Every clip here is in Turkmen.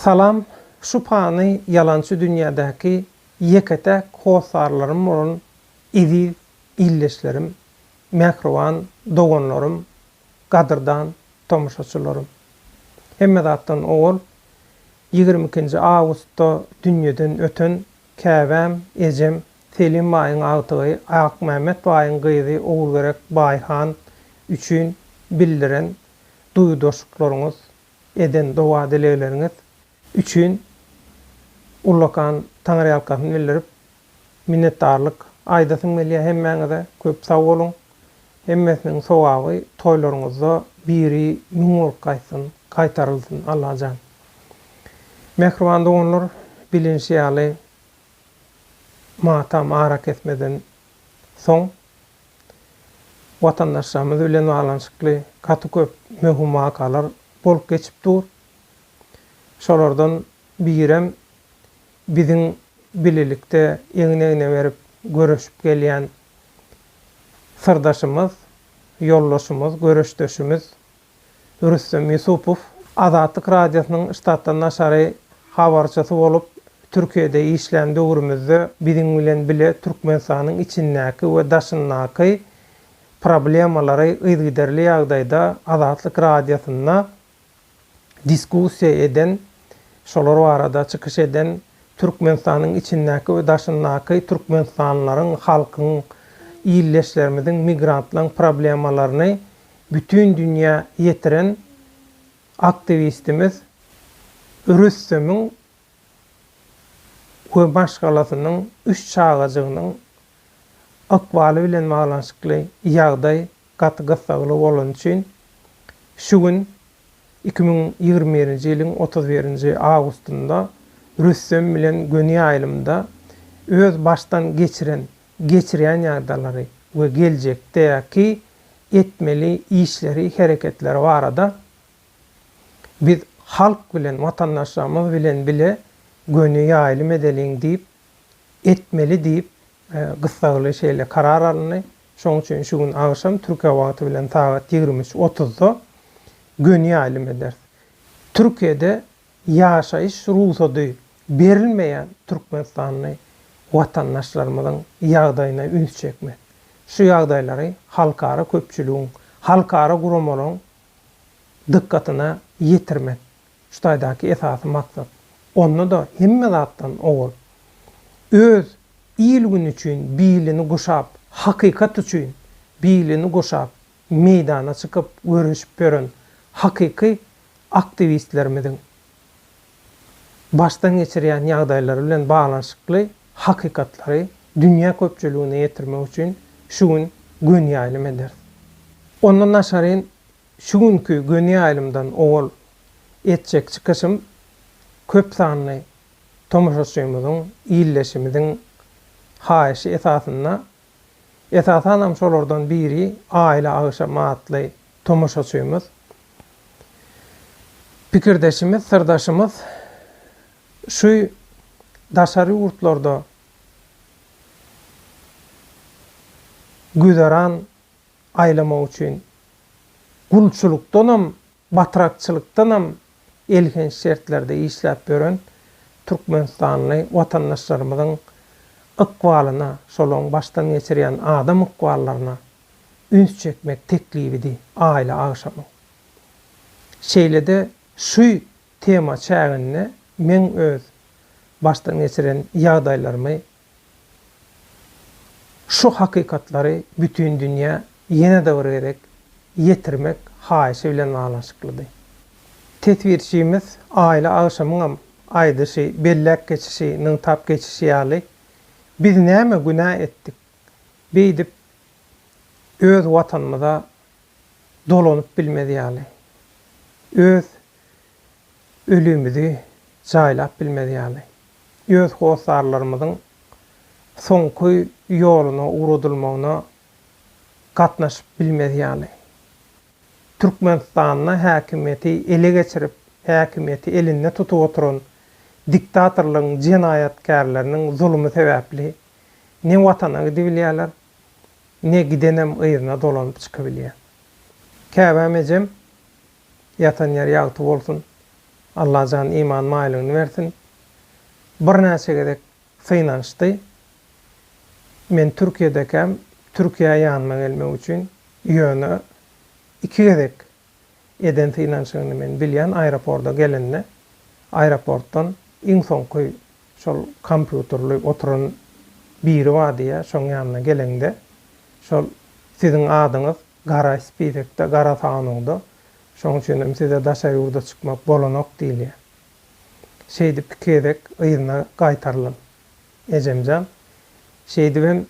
Salam, şu pany yalançy dünýädäki ýeketek hosarlarym bolan iziz illeşlerim, mähruban doganlarym, gadyrdan tomuşaçylarym. Hemme zatdan ol 22-nji awgustda dünýeden öten käbäm, ejem, Selim baýyň agtygy Akmehmet baýyň gyzy Ogulgerek Baýhan üçin bildiren duýdaşlyklaryňyz, eden dowa dilekleriňiz üçin ulakan Taňry ýalkasyny bildirip minnetdarlyk aýdasyn belýär hemmeňize. Köp sag bolun. Hemmesiniň sowaby toýlaryňyzda biri nuňluk gaýsyn, gaýtarylsyn Allahan. Mähruban doganlar, bilinçli ýaly matam ara kesmeden soň watandaşlarymyz bilen balanşykly gaty köp möhüm wakalar bolup geçip dur. Şolardan birem biziň bilelikde eňine berip görüşüp gelýän sırdaşymyz, ýollaşymyz, görüşdeşimiz Rüstem Ýusupow Azatlyk radiosynyň ştatdan naşary habarçysy bolup Türkiýede işlän döwrümizde biziň bilen bile Türkmenistanyň içindäki we daşyndaky problemalary ýygyderli ýagdaýda Azatlyk radiosyna diskussiýa eden, şolar arada çykyş eden Türkmenistanyň içindäki we daşyndaky türkmenistanlylaryň, halkyň, illeşlerimiziň, migrantlaryň problemalaryny bütün dünýä ýetiren aktivistimiz Rüstem'iň we başgalasynyň üç çağajygynyň akwaly bilen balanşykly ýagdaý gaty-gatsagly bolan üçin şu gün 2020-nji ýylyň 31-nji awgustunda Rüstem bilen gönüy aýlymda öz baştan geçirýän ýagdaýlary we geljekdäki etmeli işleri, hereketleri barada biz halk bilen, watandaşlarymyz bilen bile gönüy aýlym edeliň diýip, etmeli diýip gysgaly şeýle karar alındy. Şoň üçin şu gün agşam Türkiýe wagty bilen saat 23:30-da gönüy aýlym eder. Türkiýede ýaşaýyş ruhsady berilmeýän Türkmenistanly watandaşlarymyzyň ýagdaýyna üns çekmek. Şu ýagdaýlary halkara köpçüligiň, halkara guramalyň dikkatyna ýetirmek. Şu taýdaky esasy maksat. Onu da hemme zatdan ol. Öz iyil gün üçin biýilini guşap, hakykat üçin biýilini guşap, meýdana çykyp görüşüp beren hakyky aktivistlerimiň baştan geçirýän ýagdaýlary bilen balanşykly hakykatlary dünýä köpçüligine ýetirmek üçin şu gün gönüy aýlym eder. Ondan naşaryn şu günkü gönüy aýlymdan ol etjek çykyşym köp sanly tomuşaçymyzyň, illeşimiziň haýyşy esasan şolardan biri aýla agşam atly tomuşaçymyz, pikirdeşimiz, sırdaşymyz şu daşary ýurtlarda güzaran aýlamak üçin gulçulukdanam, batrakçylykdanam elhen şertlerde işläp beren Türkmenistanly watandaşlarymyzyň ykwalyna, şolaň baştan geçirýän adam ykwallaryna üns çekmek teklibidi aýla agşamy. Şeýlede şu tema çägine men öz baştan geçiren ýagdaýlarymy, şu hakykatlary bütün dünýä ýene-de bererek ýetirmek haýyşy bilen balanşyklydy. Tetwirçimiz aýla agşamyň aýdyşy, bellek geçişiniň tap geçişi ýaly biz näme günah etdik beýdip öz watanymyza dolanyp bilmedi ýaly. Öz ölümüzi jaýlap bilmedi ýaly. Öz hosarlarymyzyň soňky ýoluna uradylmagyna gatnaşyp bilmedi ýaly. Türkmenistanyň häkimeti ele geçirip, häkimeti elinde tutup oturan diktatorlaryň, jenaýatkarlarynyň zulmy sebäpli ne watana gidebilýärler, ne gidenem ýerine dolanyp çykabilýär. Käbäm ejem yatan ýer ýagty bolsun. Allah can iman maýlygyny bersin. Bir näçe gedek synanşdy. Men Türkiýedekam, Türkiýe ýanyma gelmek üçin ýöne 2 gedek eden synanşygyny men bilýän aeroportda gelende. Aeroportdan iň soňky şol kompýuterli oturan biri var diýe şoň ýanyna gelende şol siziň adyňyz gara spirekde, gara taňyňda. Şoň üçin size daşa ýurda çykmak bolanok diýilýär. Şeýdi pikirek ýygyna gaýtarlym. Ejemjam. Şeýdi ben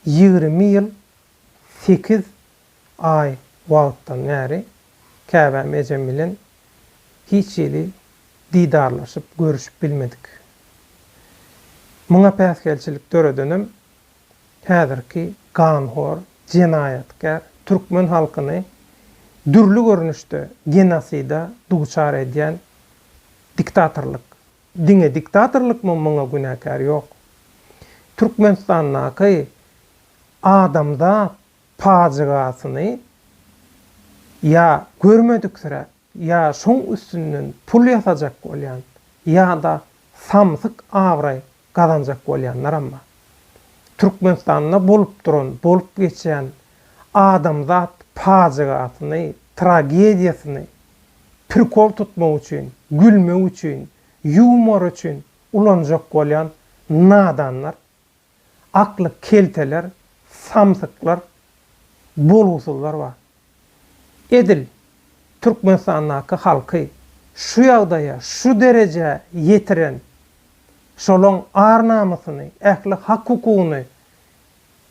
20 ýyl 8 ay wagtdan näri käbäm ejem bilen hiç ýyly didarlaşyp görüşüp bilmedik. Muňa päsgelçilik töredenim häzirki ganhor, jenayatkar türkmen halkyny dürlü görünüşde genosida duçar edýän diktatorlyk. Diňe diktatorlykmy muňa günäkär ýok. Türkmenistanyňky adamda pazygasyny ya görmedikse ya şoň üstünden pul ýasajak bolýan ya da samsyk awray gazanjak bolýanlar amma Türkmenistanda bolup duran, bolup geçen adamzat pazygasyny, tragediýasyny pirkol tutmak üçin, gülmek üçin, humor üçin ulanjak bolýan nadanlar, akly kelteler, samsyklar, bolgusullar var. Edil Türkmenistanyňky halky şu ýagdaýa, şu derece ýetiren şolon arnamasyny, ähli hak hukugyny,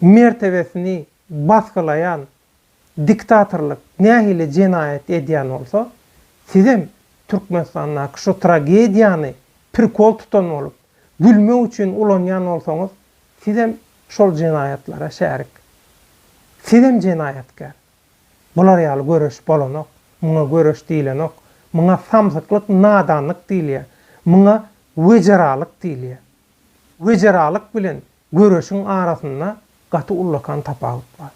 mertebesini baskylayan diktatorlyk nähili jenaýat edýän bolsa, sizem Türkmenistanyňky şu tragediýany pirkol tutan bolup, gülmek üçin ulanýan bolsaňyz, sizem şol jenaýatlara şärik. Sizem jenaýatkar. Bular ýaly görüş bolanok, muňa görüş diýilenok, muňa samsyklyk, nadanlyk diýilýär, muňa wejaralyk diýilýär. Wejaralyk bilen görüşiň arasynda gaty ullakan tapagyt bar.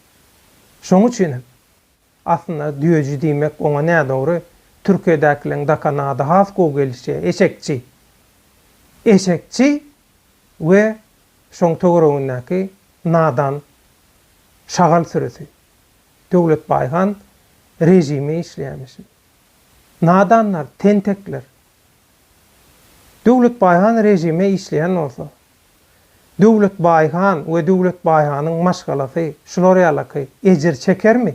Şoň üçin aslında düýeji diýmek oňa näme dogry, Türkiýedekileň dakanada has gowy gelişi, eşekçi. Eşekçi we şoň togurundaky nadan şagal süresi. Döwlet Baýhan rejimi işleýärmiş. Nadanlar, tentekler. Döwlet Baýhan rejimi işleýän bolsa, Döwlet Baýhan we Döwlet Baýhanyň maşgalasy şular ýaly ejir çekermi?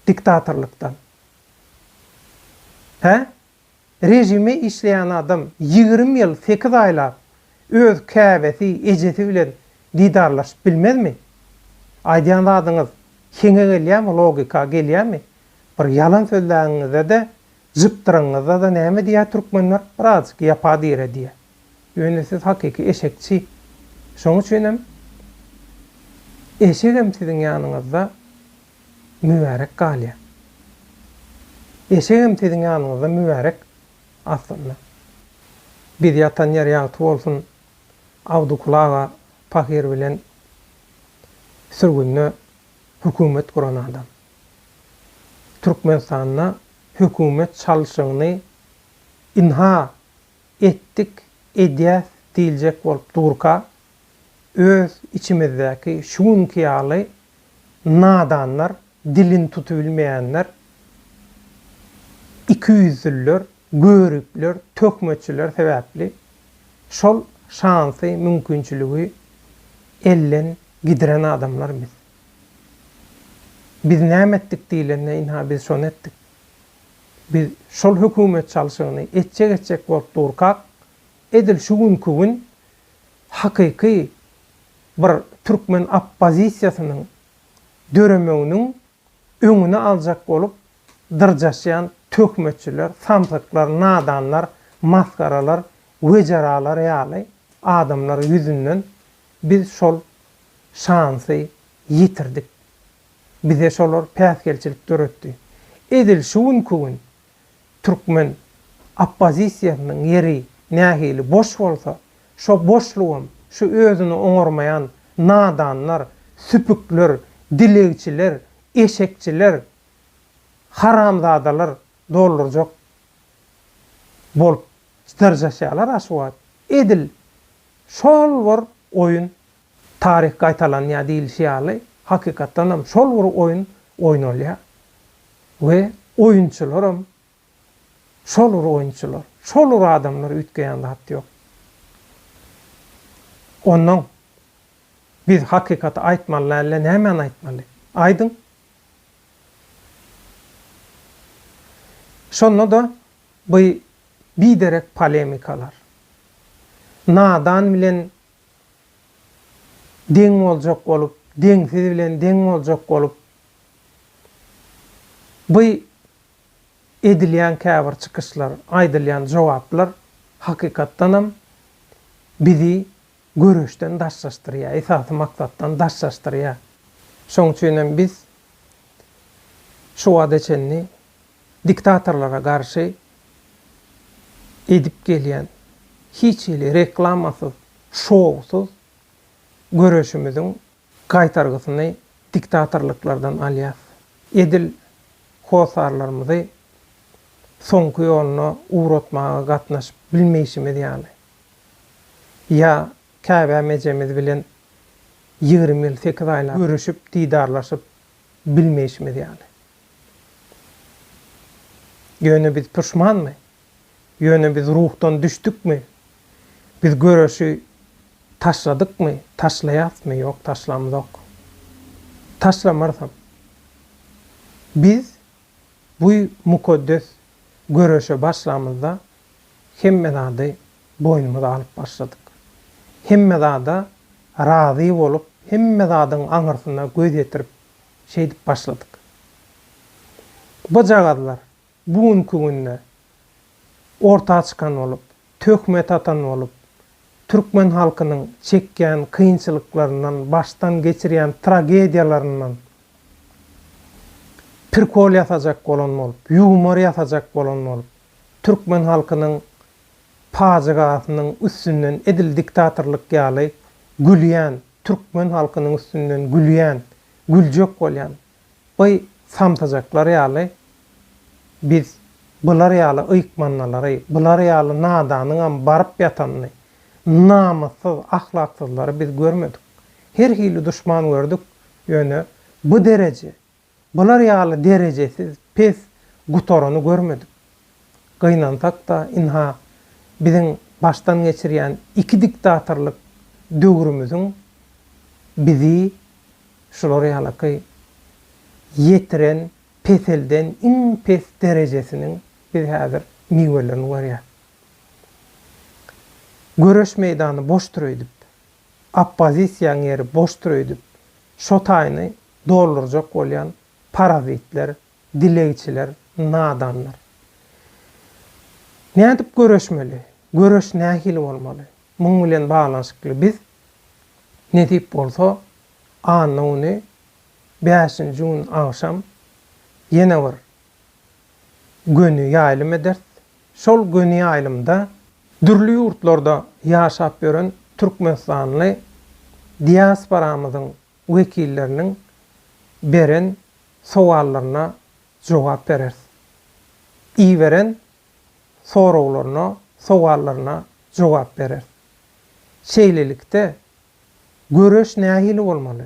Diktatorlykdan. Rejimi işleýän adam 20 ýyl 8 aýlap öz käbesi, ejeti bilen didarlaşyp bilmezmi? Aýdýan adyňyz kenge gelýärmi, logika gelýärmi? Bir yalan sözleriňizde de, jypdyryňyzda da näme diýär türkmenler? Birazcık ýapa diýer diýär. Ýöne siz hakiki eşekçi. Şoň üçin eşegem siziň ýanyňyzda mübarek galýar. Eşegem siziň ýanyňyzda mübarek aslında. Bir ýatan ýer ýagty bolsun, awdukulaga pahyr bilen sürgünne hökümet kuran adam. Türkmenistanyna hökümet çalyşygyny inha etdik, edýäs diýiljek bolup durka öz içimizdäki şuňky ýaly nadanlar, dilin tutubilmeýänler, 200'lüler, görüpler, tökmeçiler sebäpli şol şansy, mümkinçiligi ellen gidiren adamlar biz. Biz näme etdik diýilende inha biz şonu etdik. Biz şol hökümet çalyşygyny etjek bolup durkak, edil şu gün hakyky bir türkmen oppozisiýasynyň döremeğinin öňüne aljak bolup dyrjaşýan tökmeçiler, samsyklar, nadanlar, maskaralar, wejaralar ýaly adamlar ýüzünden biz şol şansy ýitirdik. Bize şolar päsgelçilik töretdi. Edil şu gün türkmen oppozisiýasynyň ýeri nähili boş bolsa, şo boşlugum, şu özüni oňarmayan nadanlar, süpükler, dilegçiler, eşekçiler, haramzadalar doldurjak. bolup darjaşalar aşwat. Edil şol bir oyun tarih gaýtalanýa diýilýär. Hakykatdan hem şol bir oyun oýnalýar. We oyunçularam şol bir oyunçular, şol bir adamlar ütgeýän zat ýok. Ondan biz hakykaty aýtmaly, näme aýtmaly? Aýdyn. Şonda da bu biderek polemikalar. Nadan bilen deň boljak bolup, deňsiz bilen deň boljak bolup, bu edilýän käbir çykyşlar, aýdylýan jogaplar hakykatdan hem bizi görüşden daşlaşdyrýar, esasy maksatdan daşlaşdyrýar. Şoň üçin biz şu adeçenni diktatorlara karşı edip gelýän hiç ile reklamasız, şowsuz görüşümüzün gaýtargysyny diktatorluklardan alýar. Edil hosarlarymyzy soňky ýoluna uğratmaga gatnaşyp bilmeýişimiz ýaly. Ya käbä mejemiz bilen 20 ýyl 8 aýlar görüşüp didarlaşyp bilmeýişimiz ýaly. Ýöne biz pişmanmy? Ýöne biz ruhdan düşdükmi? Biz görüşü taşladykmy? Taşlaýasmy? Ýok, taşlamyzok. Taşlamarsam biz bu mukaddes görüşe başlamızda hemme zady boynumuza alıp başladyk. Hemme zada razy bolup, hemme zadyň aňyrsyna göz ýetirip şeýdip başladyk. Bu jagadylar bugünkü günde orta çykan bolup, töhmet atan bolup, Türkmen halkynyň çekýän kynçylyklaryndan, baştan geçirýän tragediýalaryndan pirkol ýasajak bolan bolup, humor ýasajak bolan bolup, Türkmen halkynyň pazygasynyň üstünden edil diktatorluk ýaly gülýän, Türkmen halkynyň üstünden gülýän, güljek bolýan bu samtajaklar ýaly biz bular ýaly ýykmanlary, bular ýaly nadanyň hem baryp ýatanyny, namussuz, ahlaksyzlary biz görmedik. Her hili düşman gördük. Ýöne bu derece, bular ýaly derecesiz, pes gutorany görmedik. Gynansak da inha biziň baştan geçirýän iki diktatorluk döwrümüziň bizi şolar ýaly ýetiren peselden in pes derejesiniň biz häzir niwelerini görýär. Görüş meýdany boşdur edip, oppozisiýa ýeri boşdur edip, şo taýyny doldurjak bolýan parazitler, dileýçiler, nadanlar. Nädip görüşmeli? Görüş nähili bolmaly? Muň bilen baglanşykly biz nedip bolsa anyny 5-nji gün akşam ýene bir gönü ýaýlym eder. Şol gönü ýaýlymda dürli ýurtlarda ýaşap ýören türkmenstanly diasporamyzyň wekilleriniň beren sowallaryna jogap berer. Iýberen soraglaryna, sowallaryna jogap berer. Şeýlelikde görüş nähili bolmaly?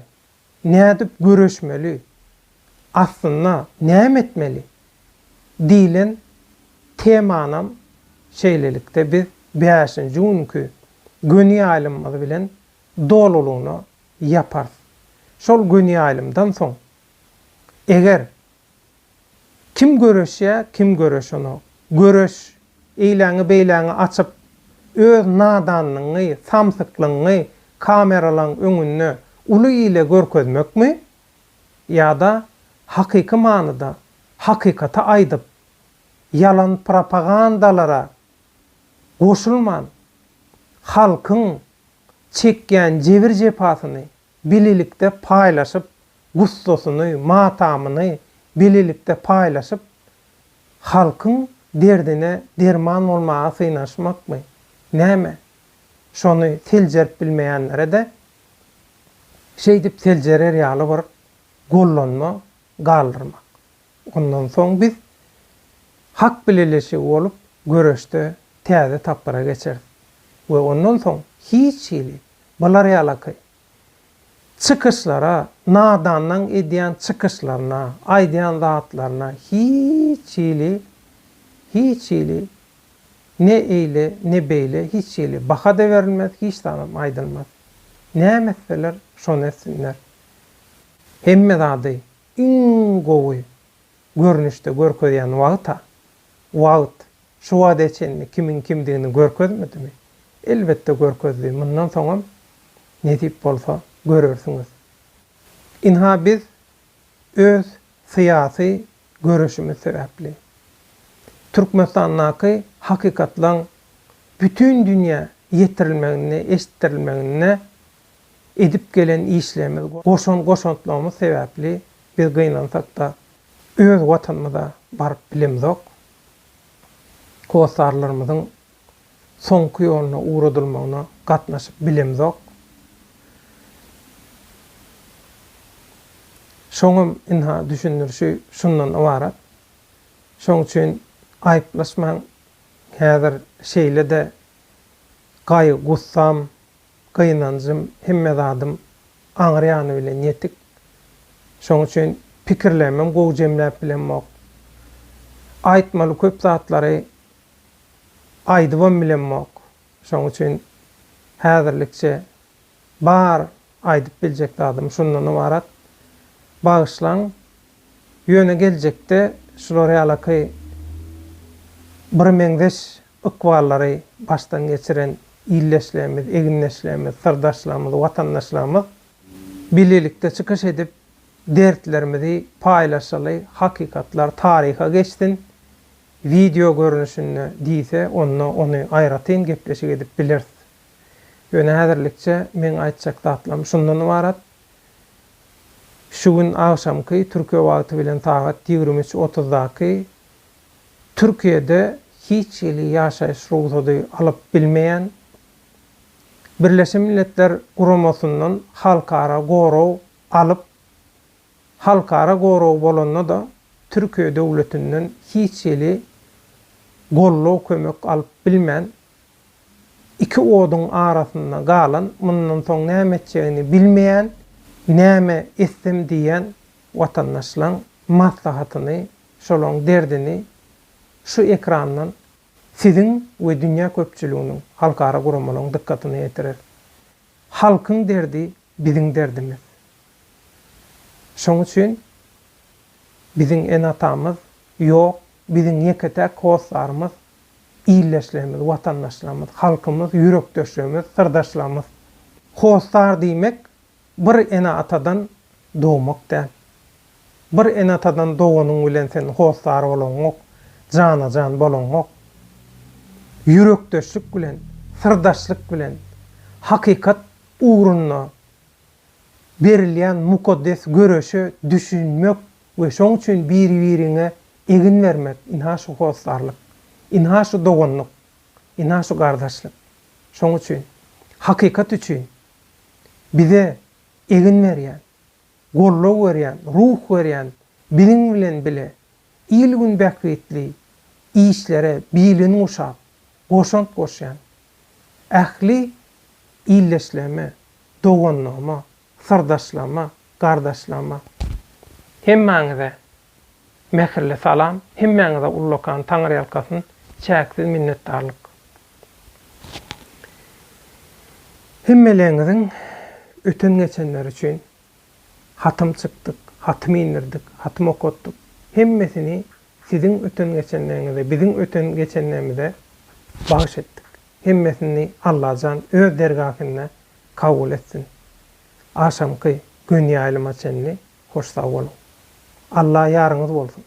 Nädip görüşmeli? Aslında näme etmeli? Diýilen temanam şeýlelikde biz 5-nji günkü gönü ýaýlymyz bilen dolulugyny ýapar. Şol gönü ýaýlymdan soň eger kim görüşýär, kim görüşýär, görüş eýleňi beýleňi açyp öz nadanyny, samsyklygyny kameralarň öňünde uly ile görkezmekmi? Ýa-da hakyky manyda hakykaty aýdyp yalan propagandalara goşulman halkyň çekýän jebir jepasyny bililikde paýlaşyp, gustosyny, matamyny bililikde paýlaşyp halkyň derdine derman bolmaga synaşmakmy? Näme? Şonu teljerip bilmeýänlere de şeýdip teljerer ýaly bir gollanma, galdyrmak. Ondan soň biz hak bileleşi bolup görüşde täze tapara geçer. Ve ondan soň hiç hili bular ýalaky çıkışlara, nadandan edýän çıkışlarına, aýdýan zatlaryna hiç hili ne eyle ne beyle hiç hili baha da verilmez, hiç tanım aýdylmaz. Nämeseler şonu etsinler. Hemme zady iň gowy görnüşde görkezýän wagt şu wagt eçenni kimin kimdigini görkezmedimi? Elbette görkezdi. Mundan soňam ne dip bolsa görürsüňiz. Inha biz öz syýasy görüşimiz sebäpli Türkmenistanyňky hakykatlaň bütün dünýä ýetirilmegine, eşitdirilmegine edip gelen işlerimiz, goşantlarymyz sebäpli biz gynansak da öz watanymyza baryp bilemzok. Kowsarlarymyzyň soňky ýoluna uğradylmagyna gatnaşyp bilemzok. Şoňam inha düşünürşi şundan ibaret. Şoň üçin aýplaşmaň häzir şeýle de gaý gussam, gynanjym, hemme zadym aňrýany bilen ýetik. Şoň üçin pikirlemem gowy jemläp bilenmok. Aýtmaly köp zatlary aýdybam bilenmok. Şoň üçin häzirlikçe bar aýdyp biljek zadym şundan ibaret. Bağışlan, ýöne geljekde şular ýalaky bir meňdeş ıkwallary baştan geçiren illeşlerimiz, eginleşlerimiz, sırdaşlarımız, vatandaşlarımız birlikte çıkış edip dertlerimizi paylaşaly, hakikatlar tariha geçtin, video görünüşünü diýse onu aýratyn gepleşik edip bileriz. Ýöne häzirlikçe men aýtjak zatlarym şundan ibaret. Şu gün akşamky Türkiýe wagty bilen saat 23:30-daky Türkiýede hiç ýyly ýaşaýyş ruhsady alyp bilmeýän Birleşen Milletler Guramasynyň halkara gorow alyp halkara gorow bolanda da Türkiýe döwletinden hiç ýyly gollaw kömek alyp bilmän iki oduň arasynda galan, mundan soň näme etjegini bilmeýän, näme etsem diýen watandaşlaryň maslahatyny, şolaň derdini şu ekrandan siziň we dünýä köpçüliginiň halkara guramalaryň dikkatyny ýetirer. Halkyň derdi biziň derdimiz. Şoň üçin biziň enatamyz ýok, biziň ýeketäk kowsarymyz, illeşlerimiz, watandaşlarymyz, halkymyz, ýürekdeşlerimiz, sırdaşlarymyz. Kowsar diýmek bir ene atadan doğmak däl. Bir ene atadan doğanyň bilen sen kowsar bolanok, jana-jan bolanok. Ýürekdeşlik bilen, sırdaşlyk bilen hakykat uğruna berilýän mukaddes görüşe düşünmek we şoň üçin biri-biriňe egin vermek, inha şu kowsarlyk, inha şu doganlyk, inha şu gardaşlyk. Şoň üçin hakykat üçin bize egin berýän, gollaw berýän, ruh berýän, biziň bilen bile ilgün bäkwetli işlere bilini uşap, goşant goşýan, ähli illeşleme, doganlama, sırdaşlama, gardaşlama. Hemmäňize mehirli salam, hemmäňize ullakan Taňry ýalkasyn çäksiz minnetdarlyk. Hemmeleňiziň öten geçenler üçin hatym çykdyk, hatym indirdik, hatym okutdyk. Hemmesini siziň öten geçenleriňize, biziň öten geçenlerimize bagyş etdik. Hemmesini Allahan öz dergahyna kabul etsin. Aşamky gün ýaýlyma çenli hoş sag bolun. Allah ýarynız bolsun.